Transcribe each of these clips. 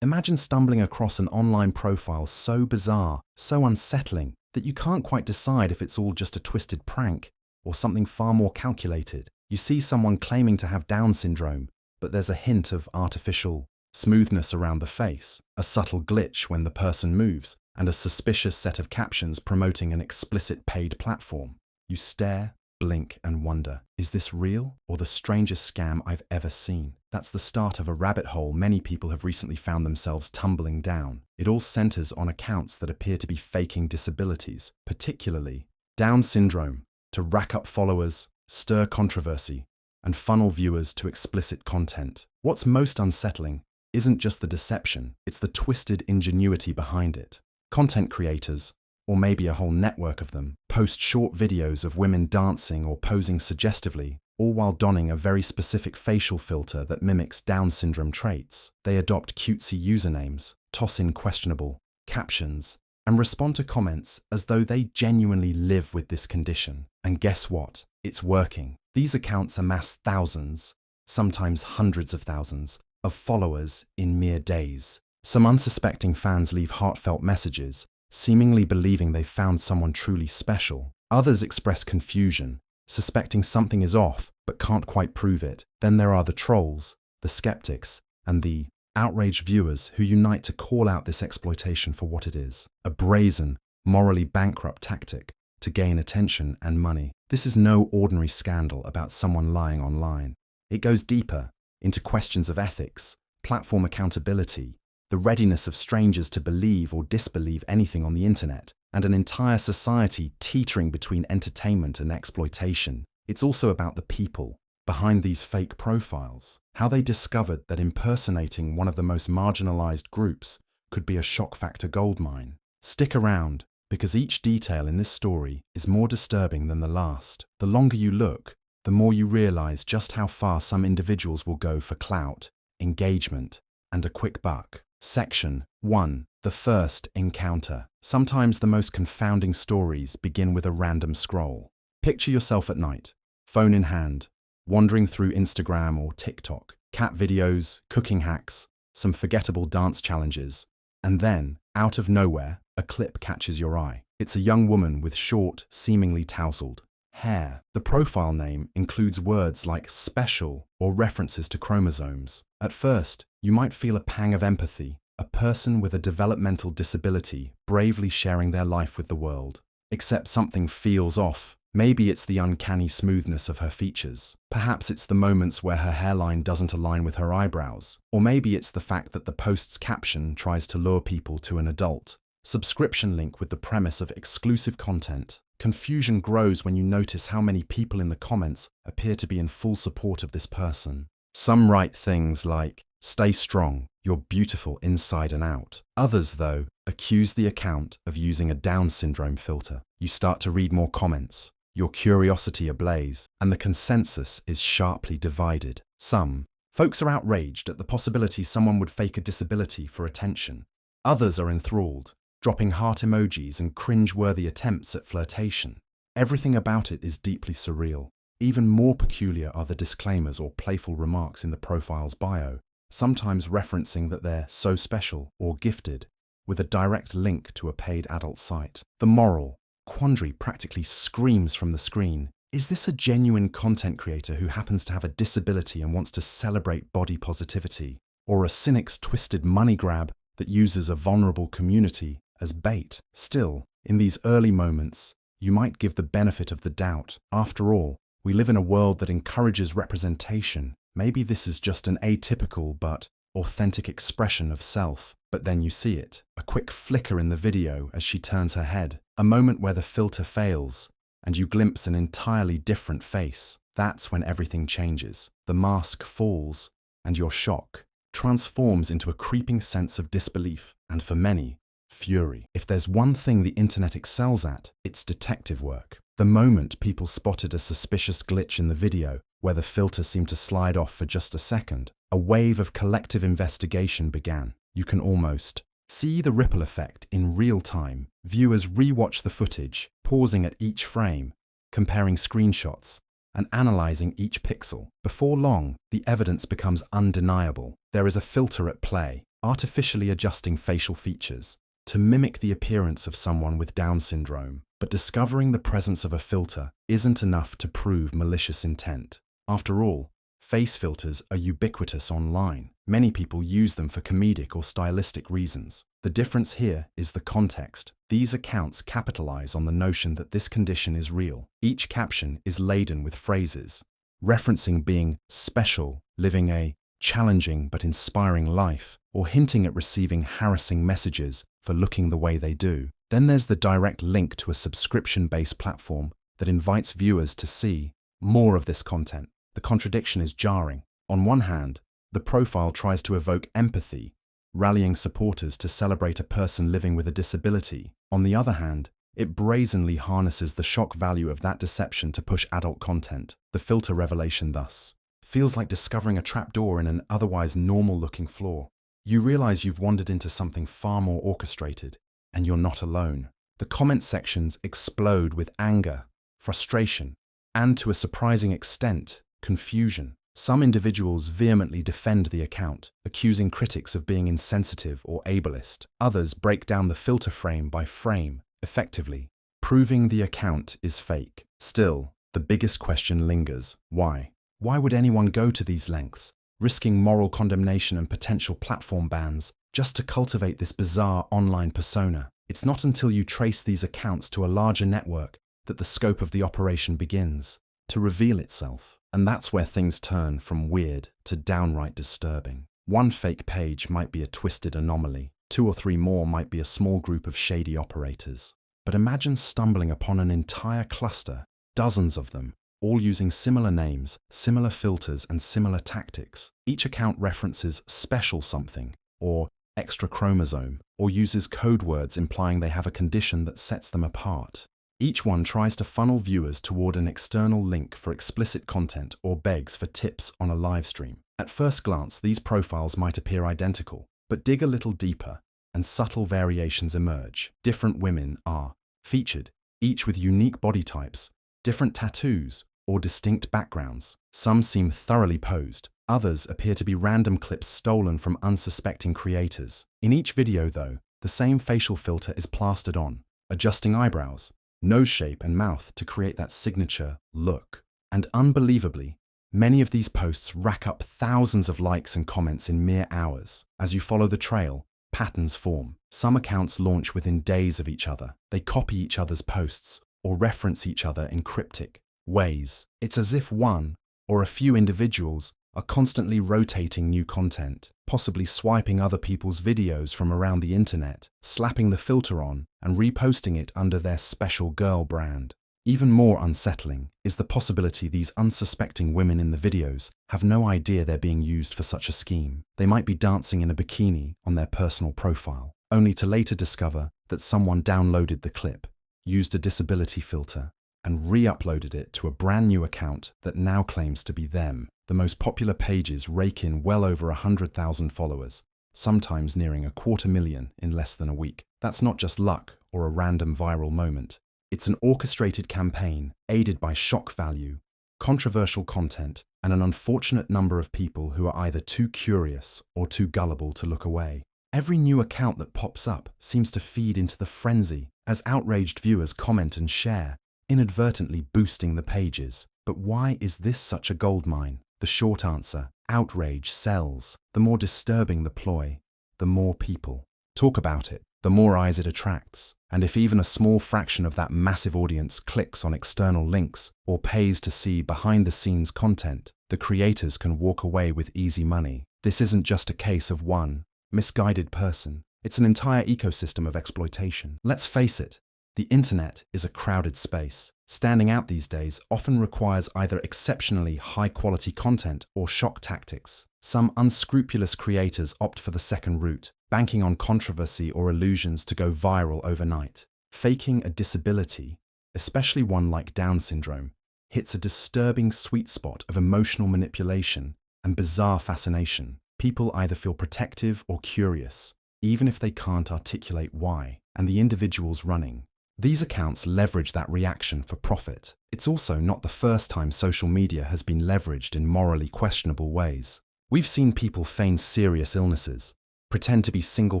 Imagine stumbling across an online profile so bizarre, so unsettling, that you can't quite decide if it's all just a twisted prank or something far more calculated. You see someone claiming to have Down syndrome, but there's a hint of artificial smoothness around the face, a subtle glitch when the person moves, and a suspicious set of captions promoting an explicit paid platform. You stare, blink, and wonder, is this real or the strangest scam I've ever seen? That's the start of a rabbit hole many people have recently found themselves tumbling down. It all centers on accounts that appear to be faking disabilities, particularly Down syndrome, to rack up followers, stir controversy, and funnel viewers to explicit content. What's most unsettling isn't just the deception, it's the twisted ingenuity behind it. Content creators, or maybe a whole network of them, post short videos of women dancing or posing suggestively, all while donning a very specific facial filter that mimics Down syndrome traits. They adopt cutesy usernames, toss in questionable captions, and respond to comments as though they genuinely live with this condition. And guess what? It's working. These accounts amass thousands, sometimes hundreds of thousands, of followers in mere days. Some unsuspecting fans leave heartfelt messages, seemingly believing they've found someone truly special. Others express confusion, suspecting something is off but can't quite prove it. Then there are the trolls, the skeptics, and the outraged viewers who unite to call out this exploitation for what it is: a brazen, morally bankrupt tactic to gain attention and money. This is no ordinary scandal about someone lying online. It goes deeper into questions of ethics, platform accountability, the readiness of strangers to believe or disbelieve anything on the internet, and an entire society teetering between entertainment and exploitation. It's also about the people behind these fake profiles, how they discovered that impersonating one of the most marginalized groups could be a shock factor goldmine. Stick around, because each detail in this story is more disturbing than the last. The longer you look, the more you realize just how far some individuals will go for clout, engagement, and a quick buck. Section 1. The first encounter. Sometimes the most confounding stories begin with a random scroll. Picture yourself at night, phone in hand, wandering through Instagram or TikTok, cat videos, cooking hacks, some forgettable dance challenges, and then, out of nowhere, a clip catches your eye. It's a young woman with short, seemingly tousled hair. The profile name includes words like special or references to chromosomes. At first, you might feel a pang of empathy, a person with a developmental disability bravely sharing their life with the world. Except something feels off. Maybe it's the uncanny smoothness of her features. Perhaps it's the moments where her hairline doesn't align with her eyebrows. Or maybe it's the fact that the post's caption tries to lure people to an adult subscription link with the premise of exclusive content. Confusion grows when you notice how many people in the comments appear to be in full support of this person. Some write things like, "Stay strong, you're beautiful inside and out." Others, though, accuse the account of using a Down syndrome filter. You start to read more comments, your curiosity ablaze, and the consensus is sharply divided. Some folks are outraged at the possibility someone would fake a disability for attention. Others are enthralled, dropping heart emojis and cringe-worthy attempts at flirtation. Everything about it is deeply surreal. Even more peculiar are the disclaimers or playful remarks in the profile's bio, sometimes referencing that they're so special or gifted, with a direct link to a paid adult site. The moral quandary practically screams from the screen. Is this a genuine content creator who happens to have a disability and wants to celebrate body positivity? Or a cynic's twisted money grab that uses a vulnerable community as bait? Still, in these early moments, you might give the benefit of the doubt. After all, we live in a world that encourages representation. Maybe this is just an atypical but authentic expression of self. But then you see it, a quick flicker in the video as she turns her head, a moment where the filter fails, and you glimpse an entirely different face. That's when everything changes. The mask falls, and your shock transforms into a creeping sense of disbelief, and for many, fury. If there's one thing the internet excels at, it's detective work. The moment people spotted a suspicious glitch in the video, where the filter seemed to slide off for just a second, a wave of collective investigation began. You can almost see the ripple effect in real time. Viewers rewatch the footage, pausing at each frame, comparing screenshots, and analyzing each pixel. Before long, the evidence becomes undeniable. There is a filter at play, artificially adjusting facial features to mimic the appearance of someone with Down syndrome. But discovering the presence of a filter isn't enough to prove malicious intent. After all, face filters are ubiquitous online. Many people use them for comedic or stylistic reasons. The difference here is the context. These accounts capitalize on the notion that this condition is real. Each caption is laden with phrases referencing being special, living a challenging but inspiring life, or hinting at receiving harassing messages for looking the way they do. Then there's the direct link to a subscription-based platform that invites viewers to see more of this content. The contradiction is jarring. On one hand, the profile tries to evoke empathy, rallying supporters to celebrate a person living with a disability. On the other hand, it brazenly harnesses the shock value of that deception to push adult content. The filter revelation thus feels like discovering a trapdoor in an otherwise normal-looking floor. You realize you've wandered into something far more orchestrated, and you're not alone. The comment sections explode with anger, frustration, and to a surprising extent, confusion. Some individuals vehemently defend the account, accusing critics of being insensitive or ableist. Others break down the filter frame by frame, effectively proving the account is fake. Still, the biggest question lingers. Why? Why would anyone go to these lengths, risking moral condemnation and potential platform bans, just to cultivate this bizarre online persona? It's not until you trace these accounts to a larger network that the scope of the operation begins to reveal itself. And that's where things turn from weird to downright disturbing. One fake page might be a twisted anomaly. 2 or 3 more might be a small group of shady operators. But imagine stumbling upon an entire cluster, dozens of them, all using similar names, similar filters, and similar tactics. Each account references special something, or extra chromosome, or uses code words implying they have a condition that sets them apart. Each one tries to funnel viewers toward an external link for explicit content or begs for tips on a live stream. At first glance, these profiles might appear identical, but dig a little deeper and subtle variations emerge. Different women are featured, each with unique body types, different tattoos, or distinct backgrounds. Some seem thoroughly posed. Others appear to be random clips stolen from unsuspecting creators. In each video, though, the same facial filter is plastered on, adjusting eyebrows, nose shape, and mouth to create that signature look. And unbelievably, many of these posts rack up thousands of likes and comments in mere hours. As you follow the trail, patterns form. Some accounts launch within days of each other. They copy each other's posts or reference each other in cryptic ways. It's as if one or a few individuals are constantly rotating new content, possibly swiping other people's videos from around the internet, slapping the filter on, and reposting it under their special girl brand. Even more unsettling is the possibility these unsuspecting women in the videos have no idea they're being used for such a scheme. They might be dancing in a bikini on their personal profile, only to later discover that someone downloaded the clip, used a disability filter, and re-uploaded it to a brand new account that now claims to be them. The most popular pages rake in well over 100,000 followers, sometimes nearing 250,000 in less than a week. That's not just luck or a random viral moment. It's an orchestrated campaign aided by shock value, controversial content, and an unfortunate number of people who are either too curious or too gullible to look away. Every new account that pops up seems to feed into the frenzy as outraged viewers comment and share, inadvertently boosting the pages. But why is this such a goldmine? The short answer: outrage sells. The more disturbing the ploy, the more people talk about it, the more eyes it attracts. And if even a small fraction of that massive audience clicks on external links or pays to see behind-the-scenes content, the creators can walk away with easy money. This isn't just a case of one misguided person. It's an entire ecosystem of exploitation. Let's face it, the internet is a crowded space. Standing out these days often requires either exceptionally high-quality content or shock tactics. Some unscrupulous creators opt for the second route, banking on controversy or illusions to go viral overnight. Faking a disability, especially one like Down syndrome, hits a disturbing sweet spot of emotional manipulation and bizarre fascination. People either feel protective or curious, even if they can't articulate why, and the individuals running these accounts leverage that reaction for profit. It's also not the first time social media has been leveraged in morally questionable ways. We've seen people feign serious illnesses, pretend to be single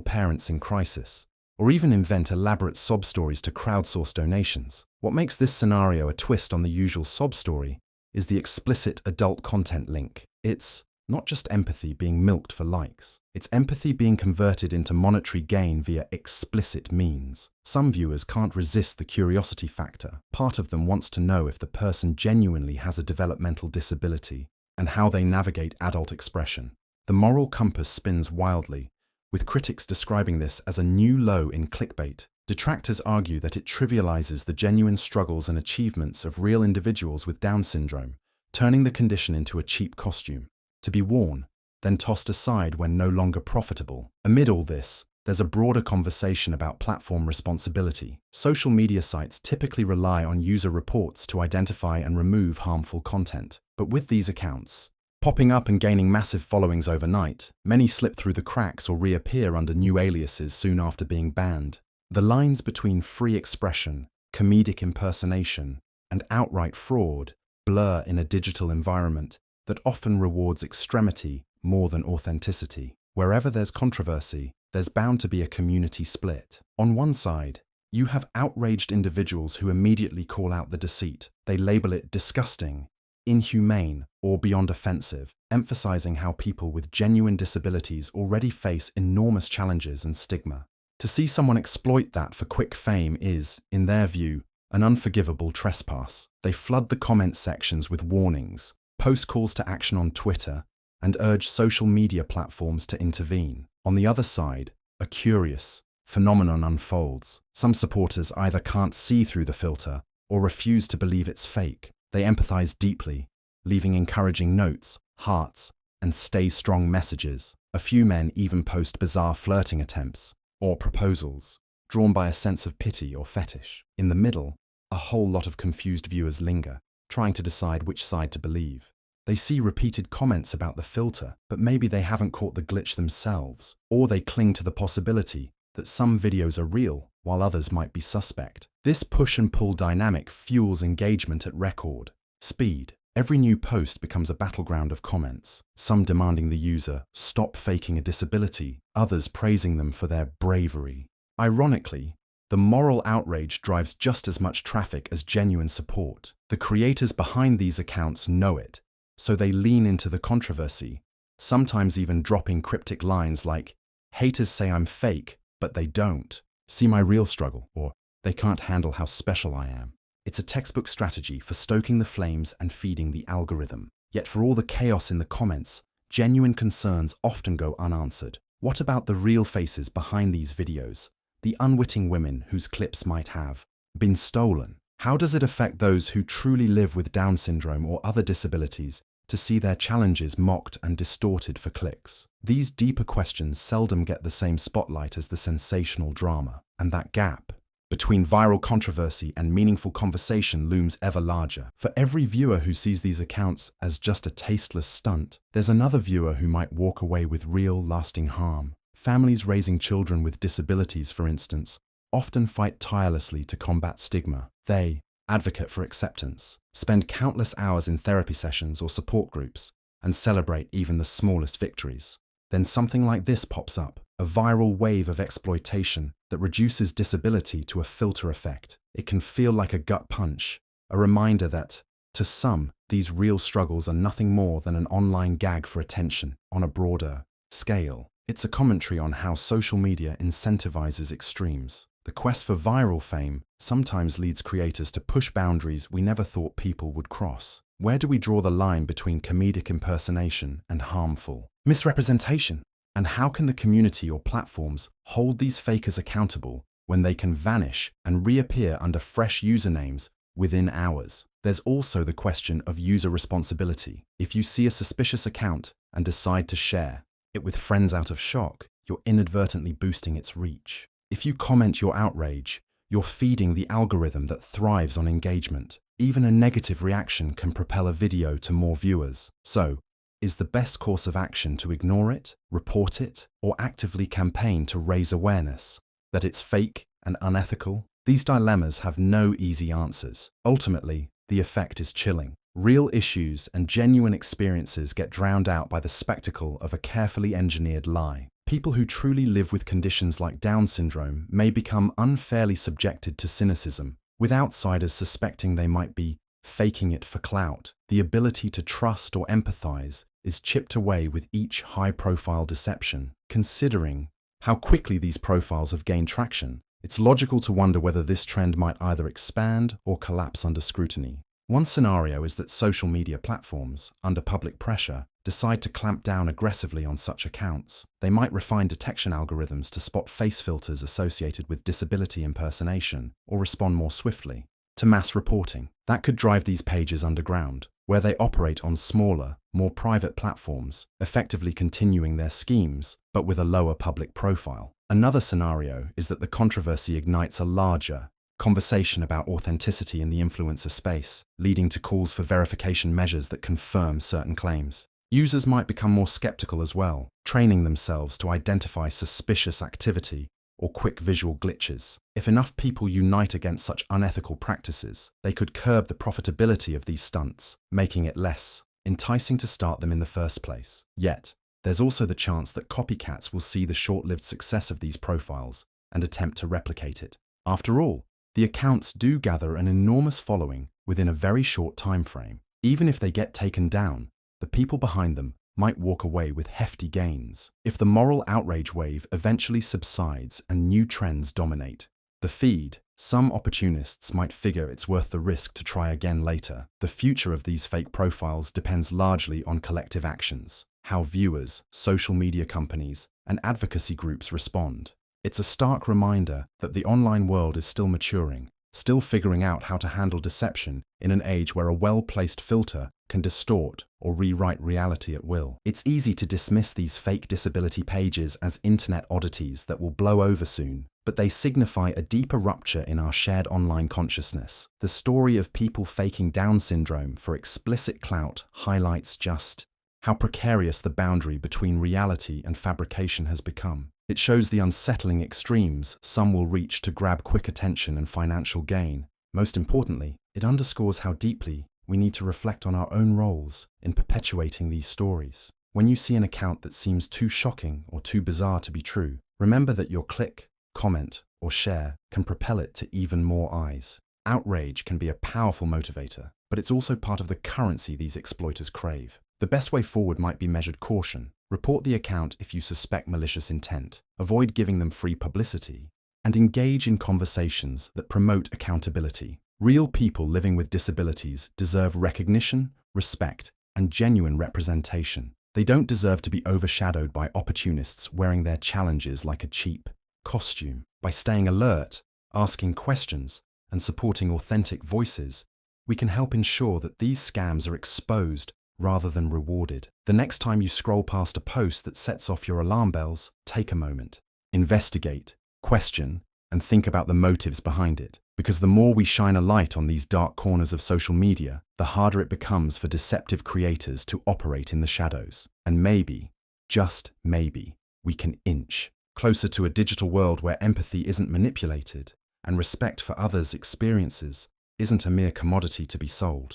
parents in crisis, or even invent elaborate sob stories to crowdsource donations. What makes this scenario a twist on the usual sob story is the explicit adult content link. It's not just empathy being milked for likes. It's empathy being converted into monetary gain via explicit means. Some viewers can't resist the curiosity factor. Part of them wants to know if the person genuinely has a developmental disability and how they navigate adult expression. The moral compass spins wildly, with critics describing this as a new low in clickbait. Detractors argue that it trivializes the genuine struggles and achievements of real individuals with Down syndrome, turning the condition into a cheap costume, to be worn, then tossed aside when no longer profitable. Amid all this, there's a broader conversation about platform responsibility. Social media sites typically rely on user reports to identify and remove harmful content. But with these accounts popping up and gaining massive followings overnight, many slip through the cracks or reappear under new aliases soon after being banned. The lines between free expression, comedic impersonation, and outright fraud blur in a digital environment that often rewards extremity more than authenticity. Wherever there's controversy, there's bound to be a community split. On one side, you have outraged individuals who immediately call out the deceit. They label it disgusting, inhumane, or beyond offensive, emphasizing how people with genuine disabilities already face enormous challenges and stigma. To see someone exploit that for quick fame is, in their view, an unforgivable trespass. They flood the comment sections with warnings, post calls to action on Twitter, and urge social media platforms to intervene. On the other side, a curious phenomenon unfolds. Some supporters either can't see through the filter or refuse to believe it's fake. They empathize deeply, leaving encouraging notes, hearts, and stay strong messages. A few men even post bizarre flirting attempts or proposals, drawn by a sense of pity or fetish. In the middle, a whole lot of confused viewers linger, trying to decide which side to believe. They see repeated comments about the filter, but maybe they haven't caught the glitch themselves, or they cling to the possibility that some videos are real while others might be suspect. This push and pull dynamic fuels engagement at record speed. Every new post becomes a battleground of comments, some demanding the user stop faking a disability, others praising them for their bravery. Ironically, the moral outrage drives just as much traffic as genuine support. The creators behind these accounts know it, so they lean into the controversy, sometimes even dropping cryptic lines like, "Haters say I'm fake, but they don't. See my real struggle," or "They can't handle how special I am." It's a textbook strategy for stoking the flames and feeding the algorithm. Yet for all the chaos in the comments, genuine concerns often go unanswered. What about the real faces behind these videos? The unwitting women whose clips might have been stolen? How does it affect those who truly live with Down syndrome or other disabilities to see their challenges mocked and distorted for clicks? These deeper questions seldom get the same spotlight as the sensational drama, and that gap between viral controversy and meaningful conversation looms ever larger. For every viewer who sees these accounts as just a tasteless stunt, there's another viewer who might walk away with real, lasting harm. Families raising children with disabilities, for instance, often fight tirelessly to combat stigma. They advocate for acceptance, spend countless hours in therapy sessions or support groups, and celebrate even the smallest victories. Then something like this pops up, a viral wave of exploitation that reduces disability to a filter effect. It can feel like a gut punch, a reminder that, to some, these real struggles are nothing more than an online gag for attention on a broader scale. It's a commentary on how social media incentivizes extremes. The quest for viral fame sometimes leads creators to push boundaries we never thought people would cross. Where do we draw the line between comedic impersonation and harmful misrepresentation? And how can the community or platforms hold these fakers accountable when they can vanish and reappear under fresh usernames within hours? There's also the question of user responsibility. If you see a suspicious account and decide to share it with friends out of shock, you're inadvertently boosting its reach. If you comment your outrage, you're feeding the algorithm that thrives on engagement. Even a negative reaction can propel a video to more viewers. So, is the best course of action to ignore it, report it, or actively campaign to raise awareness that it's fake and unethical? These dilemmas have no easy answers. Ultimately, the effect is chilling. Real issues and genuine experiences get drowned out by the spectacle of a carefully engineered lie. People who truly live with conditions like Down syndrome may become unfairly subjected to cynicism, with outsiders suspecting they might be faking it for clout. The ability to trust or empathize is chipped away with each high-profile deception. Considering how quickly these profiles have gained traction, it's logical to wonder whether this trend might either expand or collapse under scrutiny. One scenario is that social media platforms, under public pressure, decide to clamp down aggressively on such accounts. They might refine detection algorithms to spot face filters associated with disability impersonation or respond more swiftly to mass reporting. That could drive these pages underground, where they operate on smaller, more private platforms, effectively continuing their schemes, but with a lower public profile. Another scenario is that the controversy ignites a larger conversation about authenticity in the influencer space, leading to calls for verification measures that confirm certain claims. Users might become more skeptical as well, training themselves to identify suspicious activity or quick visual glitches. If enough people unite against such unethical practices, they could curb the profitability of these stunts, making it less enticing to start them in the first place. Yet, there's also the chance that copycats will see the short-lived success of these profiles and attempt to replicate it. After all, the accounts do gather an enormous following within a very short time frame. Even if they get taken down, the people behind them might walk away with hefty gains. If the moral outrage wave eventually subsides and new trends dominate the feed, some opportunists might figure it's worth the risk to try again later. The future of these fake profiles depends largely on collective actions, how viewers, social media companies, and advocacy groups respond. It's a stark reminder that the online world is still maturing, still figuring out how to handle deception in an age where a well-placed filter can distort or rewrite reality at will. It's easy to dismiss these fake disability pages as internet oddities that will blow over soon, but they signify a deeper rupture in our shared online consciousness. The story of people faking Down syndrome for explicit clout highlights just how precarious the boundary between reality and fabrication has become. It shows the unsettling extremes some will reach to grab quick attention and financial gain. Most importantly, it underscores how deeply we need to reflect on our own roles in perpetuating these stories. When you see an account that seems too shocking or too bizarre to be true, remember that your click, comment, or share can propel it to even more eyes. Outrage can be a powerful motivator, but it's also part of the currency these exploiters crave. The best way forward might be measured caution. Report the account if you suspect malicious intent, avoid giving them free publicity, and engage in conversations that promote accountability. Real people living with disabilities deserve recognition, respect, and genuine representation. They don't deserve to be overshadowed by opportunists wearing their challenges like a cheap costume. By staying alert, asking questions, and supporting authentic voices, we can help ensure that these scams are exposed rather than rewarded. The next time you scroll past a post that sets off your alarm bells, take a moment. Investigate, question, and think about the motives behind it. Because the more we shine a light on these dark corners of social media, the harder it becomes for deceptive creators to operate in the shadows. And maybe, just maybe, we can inch closer to a digital world where empathy isn't manipulated and respect for others' experiences isn't a mere commodity to be sold.